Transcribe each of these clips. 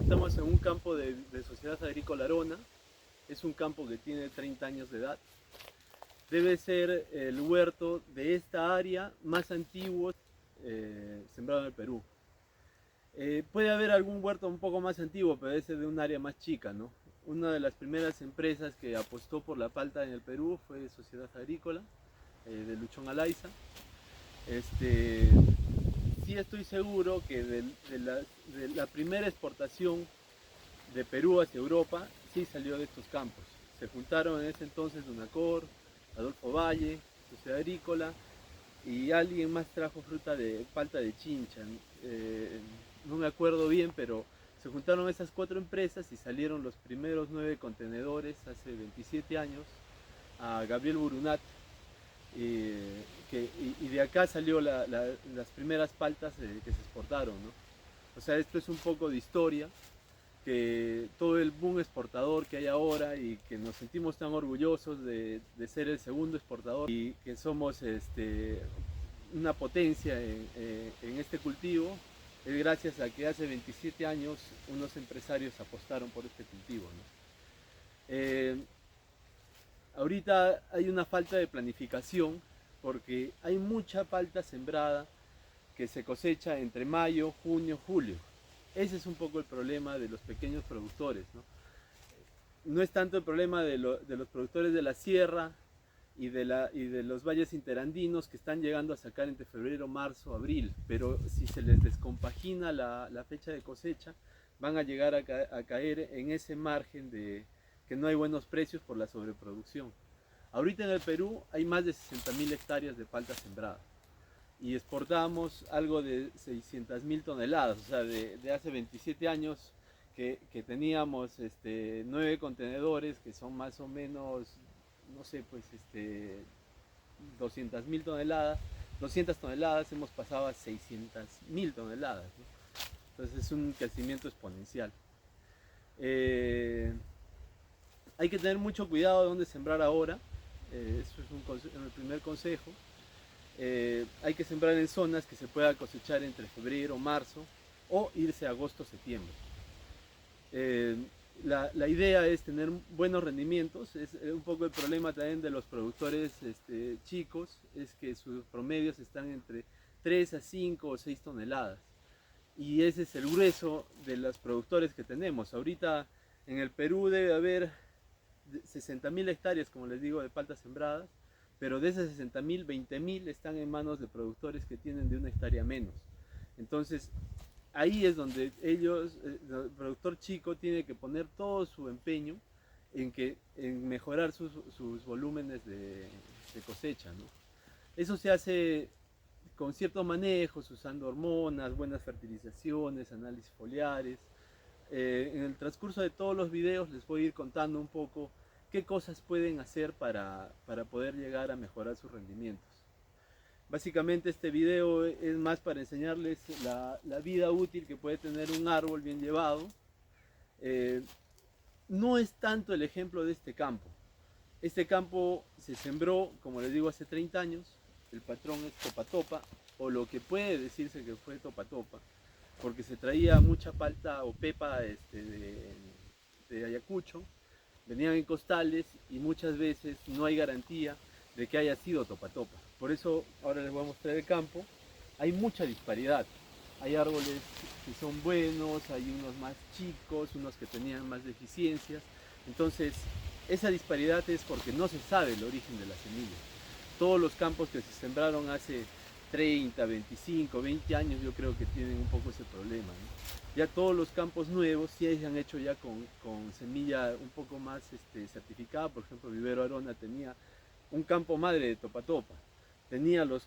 Estamos en un campo de Sociedad Agrícola Arona. Es un campo que tiene 30 años de edad. Debe ser el huerto de esta área más antiguo sembrado en el Perú. Puede haber algún huerto un poco más antiguo, pero ese de un área más chica, ¿no? Una de las primeras empresas que apostó por la palta en el Perú fue Sociedad Agrícola, de Luchón Alaiza. Este, sí estoy seguro que de la primera exportación de Perú hacia Europa sí salió de estos campos. Se juntaron en ese entonces Dunacor, Adolfo Valle, Sociedad Agrícola, y alguien más trajo fruta de palta de Chincha. No me acuerdo bien, pero se juntaron esas 4 empresas y salieron los primeros 9 contenedores hace 27 años a Gabriel Burunat. Y de acá salió las primeras paltas que se exportaron, ¿no? O sea, esto es un poco de historia, que todo el boom exportador que hay ahora y que nos sentimos tan orgullosos de ser el segundo exportador y que somos una potencia en este cultivo, es gracias a que hace 27 años unos empresarios apostaron por este cultivo, ¿no? Ahorita hay una falta de planificación porque hay mucha palta sembrada que se cosecha entre mayo, junio, julio. Ese es un poco el problema de los pequeños productores, ¿no? No es tanto el problema de los productores de la sierra y de los valles interandinos que están llegando a sacar entre febrero, marzo, abril, pero si se les descompagina la fecha de cosecha, van a llegar a caer en ese margen de que no hay buenos precios por la sobreproducción. Ahorita en el Perú hay más de 60.000 hectáreas de palta sembrada y exportamos algo de 600.000 toneladas, o sea, de hace 27 años que teníamos 9 contenedores que son más o menos, no sé, pues 200.000 toneladas, 200 toneladas, hemos pasado a 600.000 toneladas, ¿no? Entonces es un crecimiento exponencial. Hay que tener mucho cuidado de dónde sembrar ahora, eso es el primer consejo. Hay que sembrar en zonas que se pueda cosechar entre febrero, marzo o irse a agosto, septiembre. Eh, la idea es tener buenos rendimientos. Es un poco el problema también de los productores chicos, es que sus promedios están entre 3 a 5 o 6 toneladas. Y ese es el grueso de los productores que tenemos. Ahorita en el Perú debe haber 60.000 hectáreas, como les digo, de paltas sembradas, pero de esas 60.000, 20.000 están en manos de productores que tienen de 1 hectárea menos. Entonces, ahí es donde ellos, el productor chico, tiene que poner todo su empeño en mejorar sus volúmenes de cosecha, ¿no? Eso se hace con ciertos manejos, usando hormonas, buenas fertilizaciones, análisis foliares. En el transcurso de todos los videos les voy a ir contando un poco qué cosas pueden hacer para poder llegar a mejorar sus rendimientos. Básicamente este video es más para enseñarles la vida útil que puede tener un árbol bien llevado. Eh, no es tanto el ejemplo de este campo. Este campo se sembró, como les digo, hace 30 años. El patrón es topa topa, o lo que puede decirse que fue topa topa, porque se traía mucha palta o pepa de Ayacucho, venían en costales y muchas veces no hay garantía de que haya sido topa topa. Por eso ahora les voy a mostrar el campo. Hay mucha disparidad. Hay árboles que son buenos, hay unos más chicos, unos que tenían más deficiencias. Entonces, esa disparidad es porque no se sabe el origen de la semilla. Todos los campos que se sembraron hace 30, 25, 20 años yo creo que tienen un poco ese problema, ¿no? Ya todos los campos nuevos sí se han hecho ya con semilla un poco más certificada. Por ejemplo, Vivero Arona tenía un campo madre de topa topa, tenía los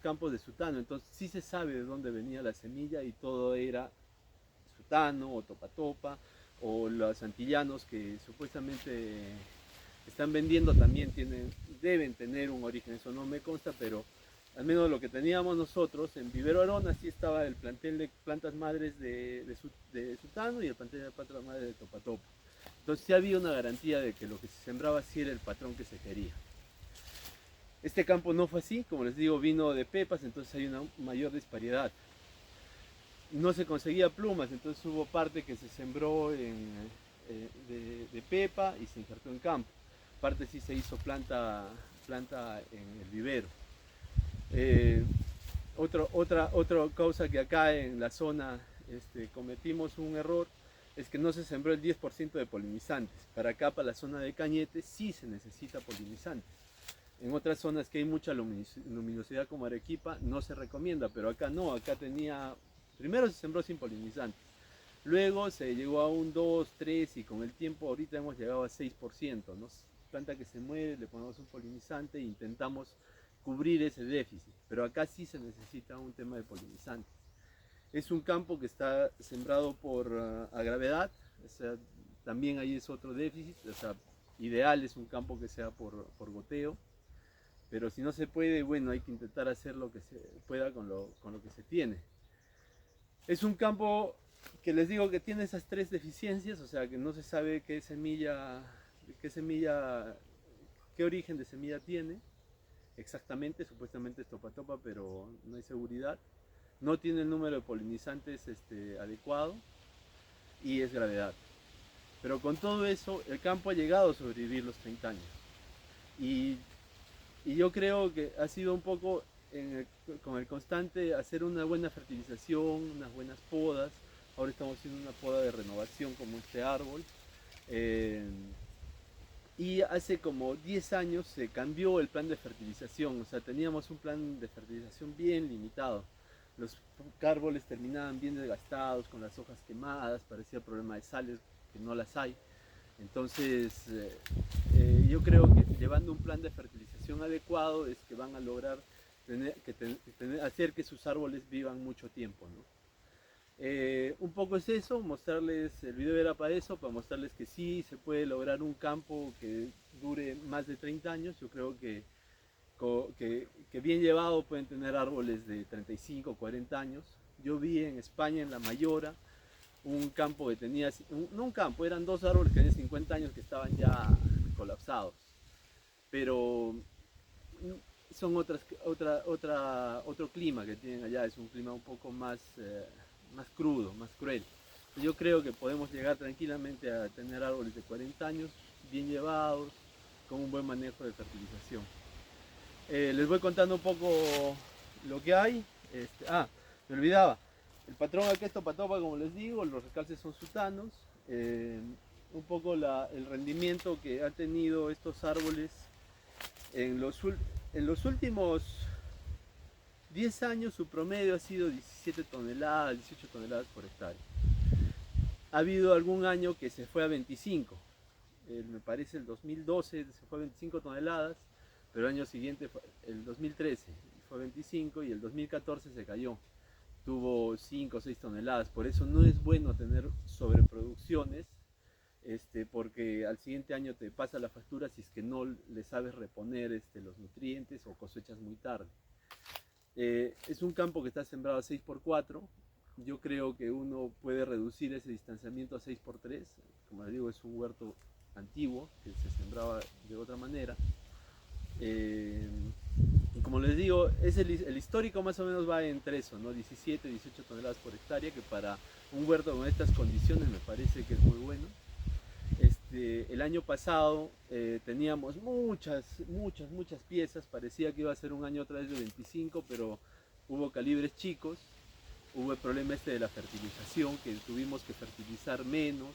campos de sutano, entonces sí se sabe de dónde venía la semilla y todo era sutano o topa topa, o los antillanos que supuestamente están vendiendo también deben tener un origen. Eso no me consta, pero al menos lo que teníamos nosotros en Vivero Arona sí estaba el plantel de plantas madres de sutano y el plantel de plantas madres de topa topa. Entonces sí había una garantía de que lo que se sembraba sí era el patrón que se quería. Este campo no fue así, como les digo, vino de pepas, entonces hay una mayor disparidad. no se conseguía plumas, entonces hubo parte que se sembró de pepa y se injertó en campo. Parte sí se hizo planta en el vivero. Otra causa que acá en la zona cometimos un error es que no se sembró el 10% de polinizantes. Para acá, para la zona de Cañete, sí se necesita polinizantes. En otras zonas que hay mucha luminosidad como Arequipa no se recomienda, pero acá no, acá primero se sembró sin polinizantes, luego se llegó a un 2, 3 y con el tiempo ahorita hemos llegado a 6%, ¿no? Planta que se muere, le ponemos un polinizante e intentamos cubrir ese déficit, pero acá sí se necesita un tema de polinizantes. Es un campo que está sembrado a gravedad, o sea, también ahí es otro déficit, o sea, ideal es un campo que sea por goteo, pero si no se puede, bueno, hay que intentar hacer lo que se pueda con lo que se tiene. Es un campo que les digo que tiene esas tres deficiencias, o sea, que no se sabe qué origen de semilla tiene exactamente, supuestamente es topa, pero no hay seguridad. No tiene el número de polinizantes adecuado y es gravedad. Pero con todo eso, el campo ha llegado a sobrevivir los 30 años. Y yo creo que ha sido un poco con el constante hacer una buena fertilización, unas buenas podas. Ahora estamos haciendo una poda de renovación como este árbol. Y hace como 10 años se cambió el plan de fertilización, o sea, teníamos un plan de fertilización bien limitado. Los árboles terminaban bien desgastados, con las hojas quemadas, parecía problema de sales, que no las hay. Entonces, yo creo que llevando un plan de fertilización adecuado es que van a lograr hacer que sus árboles vivan mucho tiempo, ¿no? Un poco es eso, mostrarles, el video era para eso, para mostrarles que sí se puede lograr un campo que dure más de 30 años. Yo creo que bien llevado pueden tener árboles de 35 o 40 años. Yo vi en España, en La Mayora, un campo que tenía, no un campo, eran dos árboles que tenían 50 años que estaban ya colapsados. Pero son otro clima que tienen allá, es un clima un poco más crudo, más cruel. Yo creo que podemos llegar tranquilamente a tener árboles de 40 años, bien llevados, con un buen manejo de fertilización. Les voy contando un poco lo que hay. Me olvidaba. El patrón acá es topa, como les digo, los recalces son sutanos. Un poco el rendimiento que han tenido estos árboles en los últimos 10 años, su promedio ha sido 17 toneladas, 18 toneladas por hectárea. Ha habido algún año que se fue a 25, me parece el 2012 se fue a 25 toneladas, pero el año siguiente, el 2013, fue a 25 y el 2014 se cayó. Tuvo 5 o 6 toneladas, por eso no es bueno tener sobreproducciones, porque al siguiente año te pasa la factura si es que no le sabes reponer los nutrientes o cosechas muy tarde. Es un campo que está sembrado a 6x4. Yo creo que uno puede reducir ese distanciamiento a 6x3. Como les digo, es un huerto antiguo que se sembraba de otra manera. Y como les digo, el histórico más o menos va entre eso, ¿no? 17, 18 toneladas por hectárea, que para un huerto con estas condiciones me parece que es muy bueno. El año pasado teníamos muchas piezas, parecía que iba a ser un año otra vez de 25, pero hubo calibres chicos, hubo el problema de la fertilización, que tuvimos que fertilizar menos,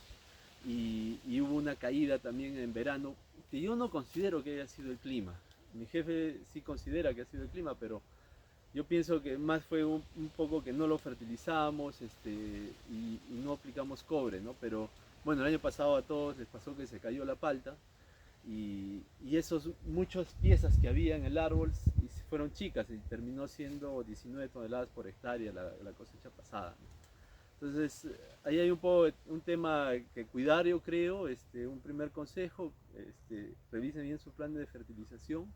y hubo una caída también en verano, que yo no considero que haya sido el clima. Mi jefe sí considera que ha sido el clima, pero yo pienso que más fue un poco que no lo fertilizamos y no aplicamos cobre, ¿no? Pero bueno, el año pasado a todos les pasó que se cayó la palta y esos muchas piezas que había en el árbol fueron chicas y terminó siendo 19 toneladas por hectárea la cosecha pasada, ¿no? Entonces ahí hay un tema que cuidar, yo creo. Un primer consejo, revisen bien su plan de fertilización.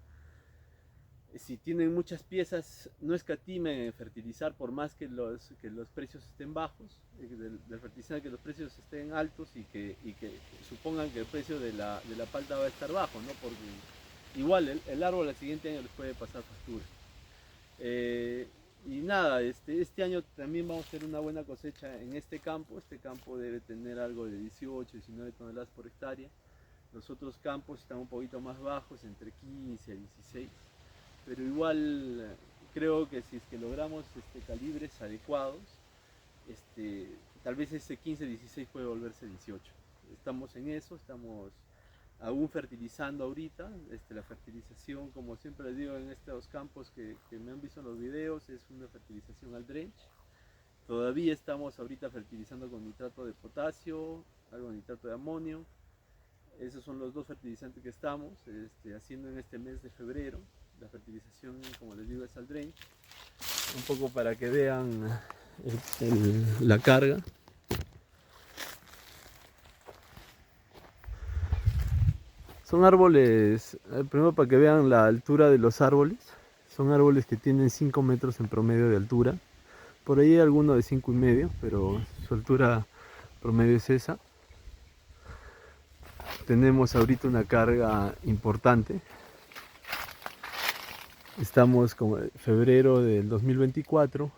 Si tienen muchas piezas, no escatimen en fertilizar por más que los precios estén bajos, del fertilizante, que los precios estén altos y que supongan que el precio de la palta va a estar bajo, ¿no? Porque igual el árbol al siguiente año les puede pasar factura. Y nada, este año también vamos a hacer una buena cosecha en este campo. Este campo debe tener algo de 18, 19 toneladas por hectárea. Los otros campos están un poquito más bajos, entre 15 a 16. Pero igual creo que si es que logramos calibres adecuados, tal vez ese 15-16 puede volverse 18. Estamos en eso, estamos aún fertilizando ahorita. La fertilización, como siempre les digo en estos campos que me han visto en los videos, es una fertilización al drench. Todavía estamos ahorita fertilizando con nitrato de potasio, algo de nitrato de amonio. Esos son los dos fertilizantes que estamos haciendo en este mes de febrero. La fertilización, como les digo, es al drench. Un poco para que vean la carga. Son árboles, primero para que vean la altura de los árboles. Son árboles que tienen 5 metros en promedio de altura. Por ahí hay alguno de 5,5, pero su altura promedio es esa. Tenemos ahorita una carga importante. Estamos como en febrero del 2024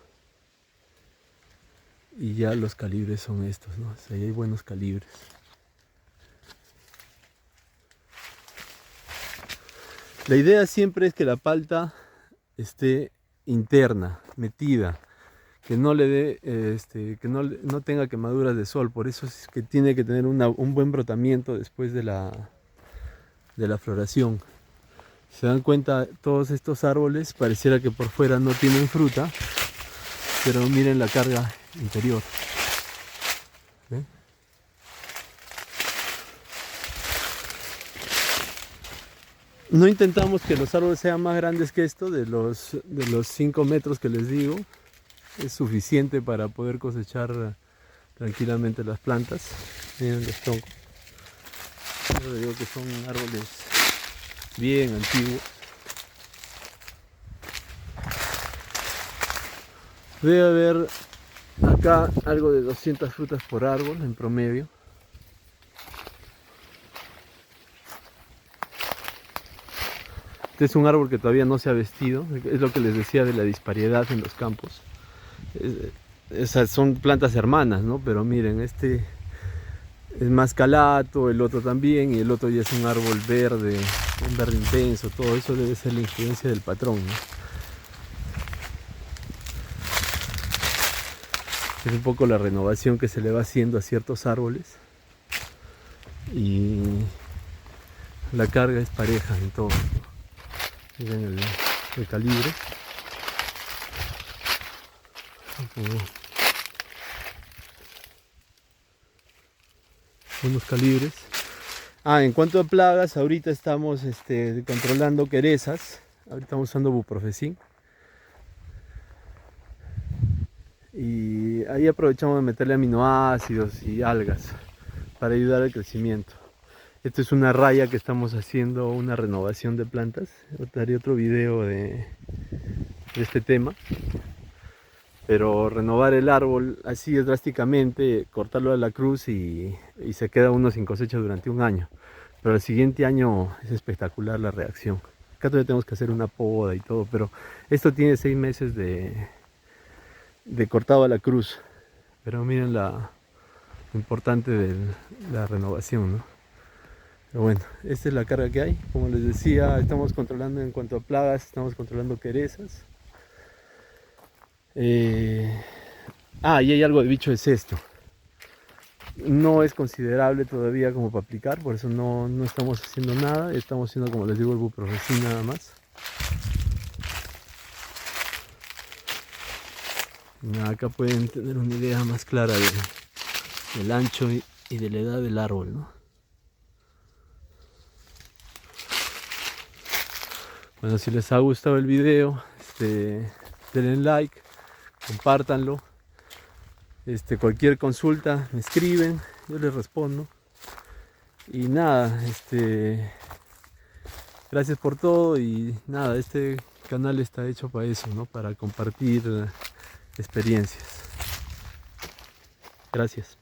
y ya los calibres son estos, ¿no? O sea, ahí hay buenos calibres. La idea siempre es que la palta esté interna, metida, que no le dé, que no tenga quemaduras de sol. Por eso es que tiene que tener un buen brotamiento después de la floración. Se dan cuenta, todos estos árboles pareciera que por fuera no tienen fruta, pero miren la carga interior. ¿Ven? No intentamos que los árboles sean más grandes que esto, de los 5 metros que les digo. Es suficiente para poder cosechar tranquilamente las plantas. Miren los troncos. Yo les digo que son árboles bien antiguos. Debe haber acá algo de 200 frutas por árbol en promedio. Este es un árbol que todavía no se ha vestido, es lo que les decía de la disparidad en los campos. Esas son plantas hermanas, ¿no? Pero miren, este es más calato, el otro también, y el otro ya es un árbol verde, un verde intenso. Todo eso debe ser la influencia del patrón, ¿no? Es un poco la renovación que se le va haciendo a ciertos árboles, y la carga es pareja en todo. Miren el calibre. Unos calibres. En cuanto a plagas, ahorita estamos controlando querezas. Ahorita estamos usando buprofecin. Y ahí aprovechamos de meterle aminoácidos y algas para ayudar al crecimiento. Esta es una raya que estamos haciendo, una renovación de plantas. Te haré otro video de este tema. Pero renovar el árbol así es drásticamente, cortarlo a la cruz y se queda uno sin cosecha durante un año. Pero el siguiente año es espectacular la reacción. Acá todavía tenemos que hacer una poda y todo, pero esto tiene 6 meses de cortado a la cruz. Pero miren lo importante de la renovación, ¿no? Pero bueno, esta es la carga que hay. Como les decía, estamos controlando en cuanto a plagas, estamos controlando querezas. Y hay algo de bicho de cesto. No es considerable todavía como para aplicar, por eso no estamos haciendo nada. Estamos haciendo, como les digo, el buprofecin nada más. Acá pueden tener una idea más clara del ancho y de la edad del árbol, ¿no? Bueno, si les ha gustado el video, denle like, compártanlo. Cualquier consulta me escriben, yo les respondo. Y nada, gracias por todo. Y nada, este canal está hecho para eso, ¿no? Para compartir experiencias. Gracias.